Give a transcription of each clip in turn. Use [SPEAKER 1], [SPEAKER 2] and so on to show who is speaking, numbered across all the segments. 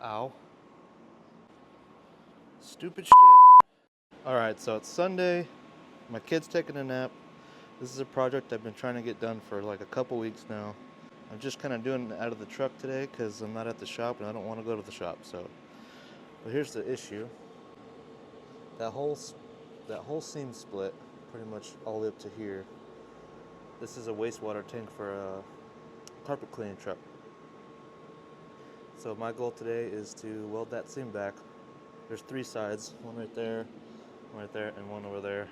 [SPEAKER 1] Ow. Stupid shit. Alright, so it's Sunday. My kid's taking a nap. This is a project I've been trying to get done for like a couple weeks now. I'm just kind of doing it out of the truck today because I'm not at the shop and I don't want to go to the shop. But here's the issue. That whole seam split, pretty much all the way up to here. This is a wastewater tank for a carpet cleaning truck. So my goal today is to weld that seam back. There's 3 sides, one right there, and one over there.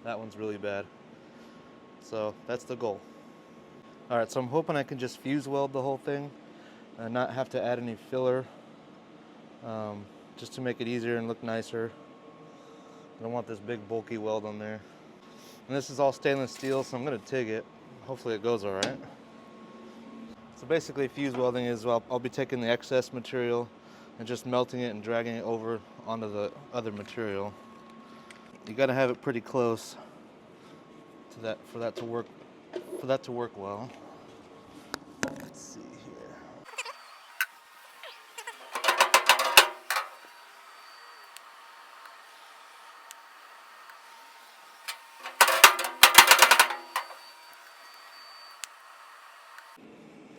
[SPEAKER 1] That one's really bad. So that's the goal. Alright, so I'm hoping I can just fuse weld the whole thing and not have to add any filler, just to make it easier and look nicer. I don't want this big bulky weld on there. And this is all stainless steel, so I'm going to TIG it. Hopefully it goes alright. So basically fuse welding is I'll be taking the excess material and just melting it and dragging it over onto the other material. You got to have it pretty close to that for that to work well. Let's see here.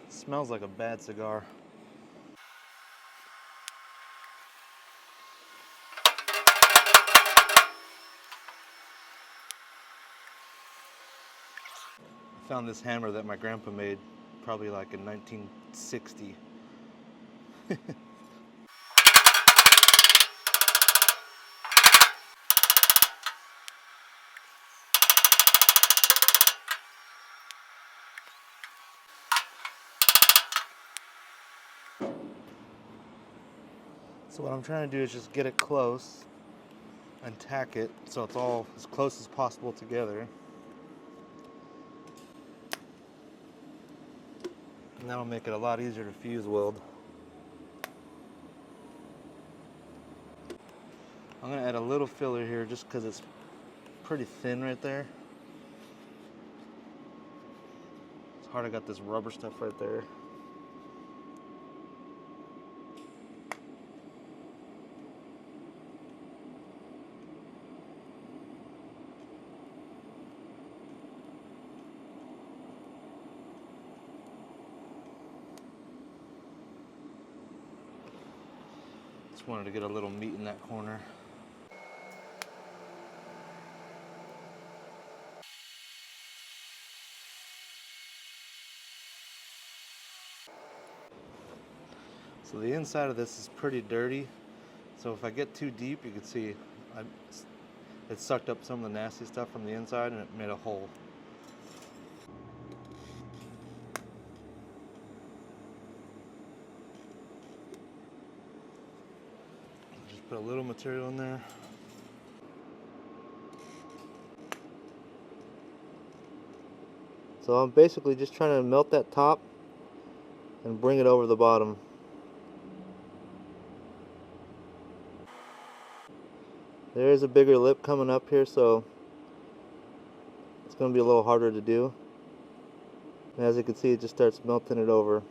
[SPEAKER 1] Smells like a bad cigar. I found this hammer that my grandpa made probably like in 1960. So what I'm trying to do is just get it close and tack it so it's all as close as possible together. And that'll make it a lot easier to fuse weld. I'm going to add a little filler here just because it's pretty thin right there. It's hard, I got this rubber stuff right there. Just wanted to get a little meat in that corner. So the inside of this is pretty dirty. So if I get too deep, you can see it sucked up some of the nasty stuff from the inside and it made a hole. Just put a little material in there. So I'm basically just trying to melt that top and bring it over the bottom. There is a bigger lip coming up here, so it's going to be a little harder to do. And as you can see, it just starts melting it over.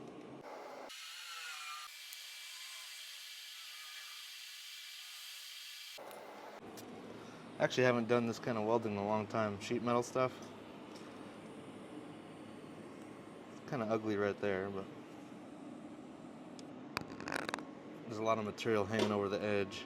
[SPEAKER 1] Actually, I haven't done this kind of welding in a long time. Sheet metal stuff. It's kind of ugly right there, but there's a lot of material hanging over the edge.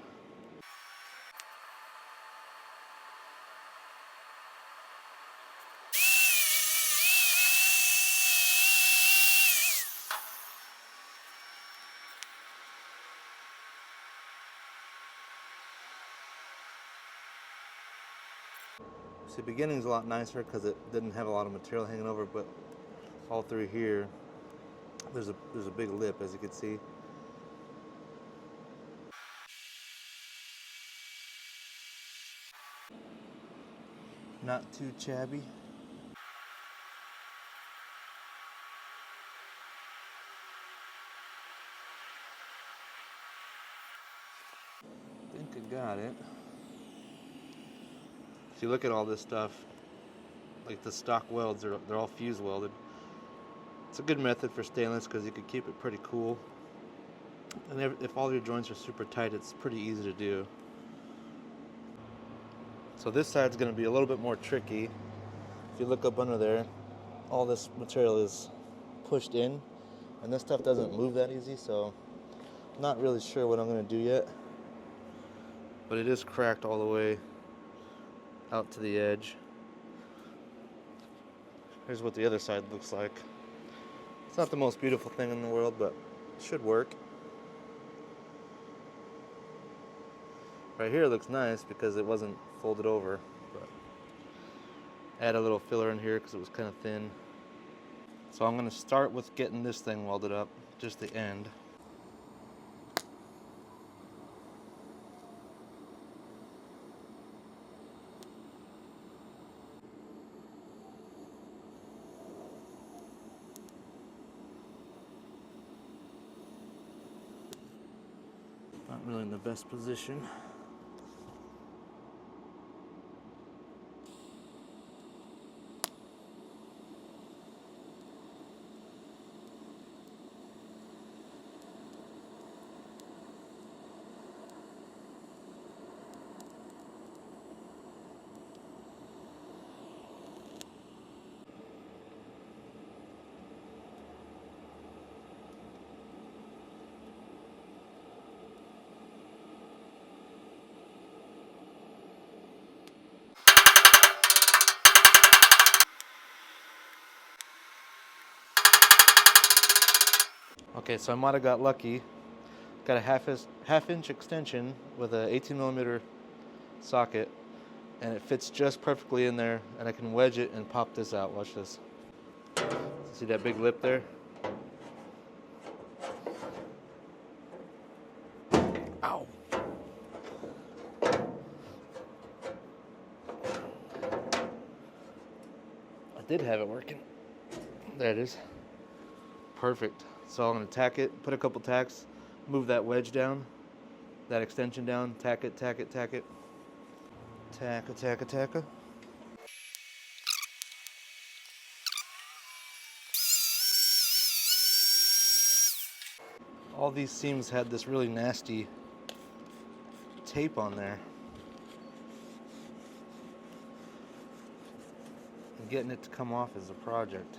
[SPEAKER 1] See, the beginning's a lot nicer because it didn't have a lot of material hanging over, but all through here, there's a big lip, as you can see. Not too chabby. I think I got it. If you look at all this stuff, like the stock welds, they're all fuse welded. It's a good method for stainless because you can keep it pretty cool. And if all your joints are super tight, it's pretty easy to do. So this side's going to be a little bit more tricky. If you look up under there, all this material is pushed in, and this stuff doesn't move that easy, so I'm not really sure what I'm going to do yet. But it is cracked all the way out to the edge. Here's what the other side looks like. It's not the most beautiful thing in the world, but it should work. Right here it looks nice because it wasn't folded over, but add a little filler in here because it was kind of thin. So I'm going to start with getting this thing welded up, just the end. Not really in the best position. Okay, so I might have got lucky. Got a half-inch extension with an 18mm socket, and it fits just perfectly in there, and I can wedge it and pop this out. Watch this. See that big lip there? Ow! I did have it working. There it is. Perfect. So I'm going to tack it, put a couple tacks, move that wedge down, that extension down, tack it, tack it, tack it. Tack-a, tack-a, tack-a. All these seams had this really nasty tape on there. And getting it to come off is a project.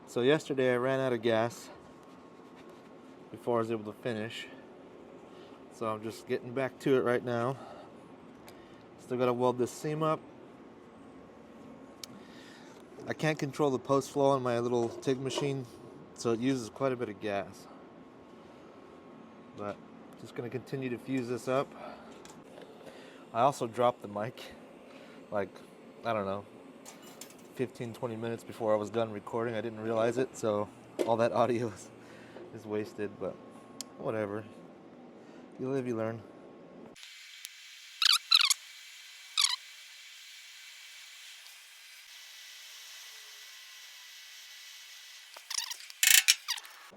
[SPEAKER 1] So yesterday I ran out of gas before I was able to finish. So I'm just getting back to it right now. Still gotta weld this seam up. I can't control the post flow on my little TIG machine, so it uses quite a bit of gas. But just gonna continue to fuse this up. I also dropped the mic, like, I don't know, 15-20 minutes before I was done recording. I didn't realize it, so all that audio is wasted, but whatever. You live, you learn.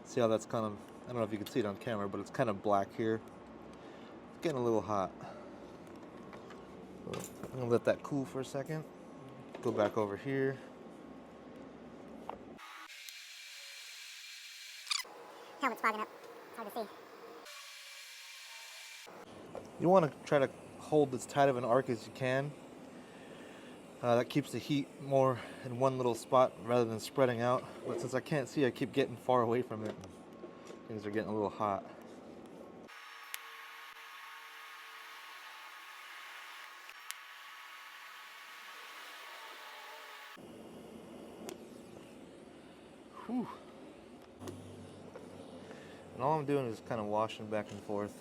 [SPEAKER 1] See how that's kind of, I don't know if you can see it on camera, but it's kind of black here. It's getting a little hot. So I'm gonna let that cool for a second. Go back over here.
[SPEAKER 2] Helmet's fogging up. It's hard to see.
[SPEAKER 1] You want to try to hold as tight of an arc as you can. That keeps the heat more in one little spot rather than spreading out. But since I can't see, I keep getting far away from it. Things are getting a little hot. Whew. And all I'm doing is kind of washing back and forth.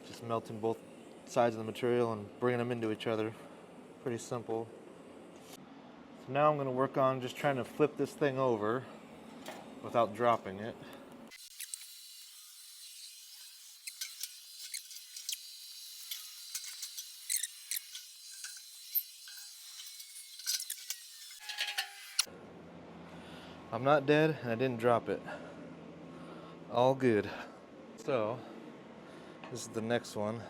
[SPEAKER 1] Just melting both sides of the material and bringing them into each other. Pretty simple. So now I'm going to work on just trying to flip this thing over without dropping it. I'm not dead and I didn't drop it. All good. So This is the next one.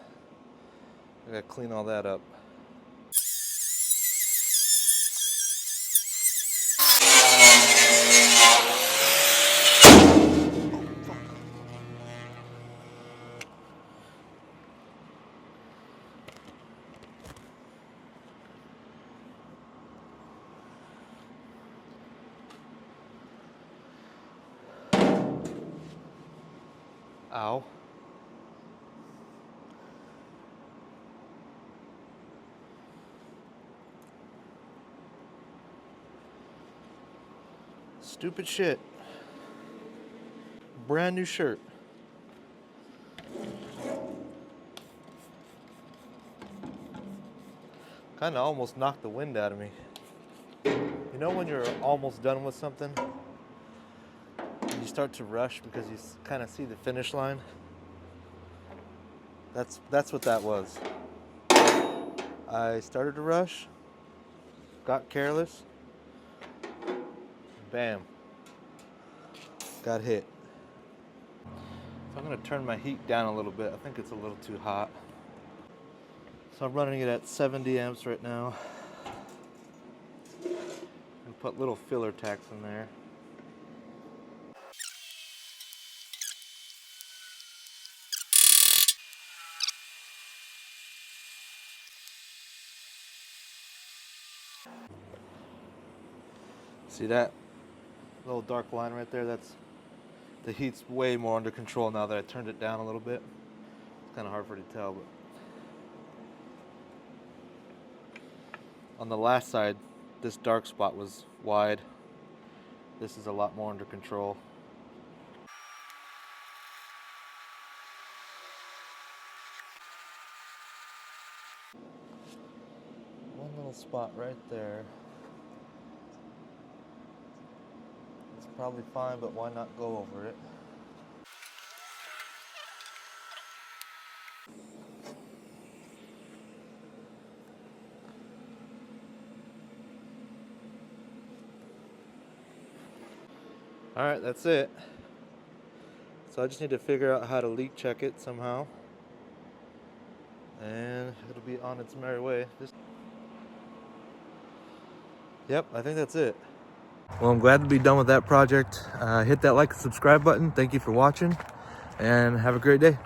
[SPEAKER 1] I gotta clean all that up. Ow. Stupid shit. Brand new shirt. Kinda almost knocked the wind out of me. You know when you're almost done with something and you start to rush because you kind of see the finish line? That's what that was. I started to rush, got careless, bam, got hit. So I'm gonna turn my heat down a little bit. I think it's a little too hot. So I'm running it at 70 amps right now. And put little filler tacks in there. See that little dark line right there? That's the heat's way more under control now that I turned it down a little bit. It's kind of hard for you to tell, but on the last side, this dark spot was wide. This is a lot more under control. One little spot right there. It's probably fine, but why not go over it? All right, that's it. So I just need to figure out how to leak check it somehow. And it'll be on its merry way. Yep, I think that's it. Well, I'm glad to be done with that project. Hit that like and subscribe button. Thank you for watching, and have a great day.